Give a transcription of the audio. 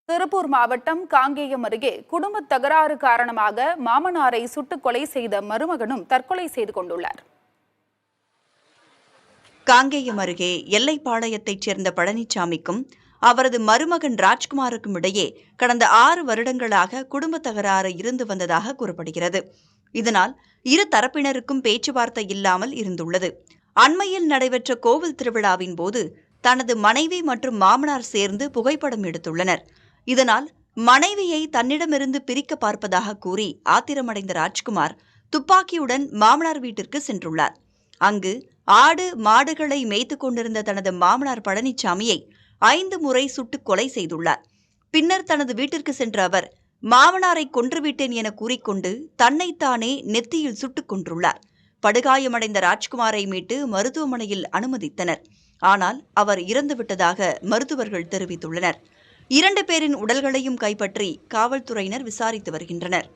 திருப்பூர் மாவட்டம் காங்கேயம் அருகே குடும்ப தகராறு காரணமாக மாமனாரை சுட்டுக் கொலை செய்த மருமகனும் தற்கொலை செய்து கொண்டுள்ளார். காங்கேயம் அருகே எல்லைப்பாளையத்தைச் சேர்ந்த பழனிசாமிக்கும் அவரது மருமகன் ராஜ்குமாருக்கும் இடையே கடந்த 6 வருடங்களாக குடும்ப தகராறு இருந்து வந்ததாக கூறப்படுகிறது. இதனால் இரு தரப்பினருக்கும் பேச்சுவார்த்தை இல்லாமல் இருந்துள்ளது. அண்மையில் நடைபெற்ற கோவில் திருவிழாவின் போது தனது மனைவி மற்றும் மாமனார் சேர்ந்து புகைப்படம் எடுத்துள்ளனர். இதனால் மனைவியை தன்னிடமிருந்து பிரிக்க பார்ப்பதாக கூறி ஆத்திரமடைந்த ராஜ்குமார் துப்பாக்கியுடன் மாமனார் வீட்டிற்கு சென்றுள்ளார். அங்கு ஆடு மாடுகளை மேய்த்துக் கொண்டிருந்த தனது மாமனார் பழனிசாமியை 5 முறை சுட்டுக் கொலை செய்துள்ளார். பின்னர் தனது வீட்டிற்கு சென்ற அவர் மாமனாரை கொன்றுவிட்டேன் என கூறிக்கொண்டு தன்னைத்தானே நெத்தியில் சுட்டுக் கொன்றுள்ளார். படுகாயமடைந்த ராஜ்குமாரை மீட்டு மருத்துவமனையில் அனுமதித்தனர். ஆனால் அவர் இறந்துவிட்டதாக மருத்துவர்கள் தெரிவித்துள்ளனர். 2 பேரின் உடல்களையும் கைப்பற்றி காவல்துறையினர் விசாரித்து வருகின்றனர்.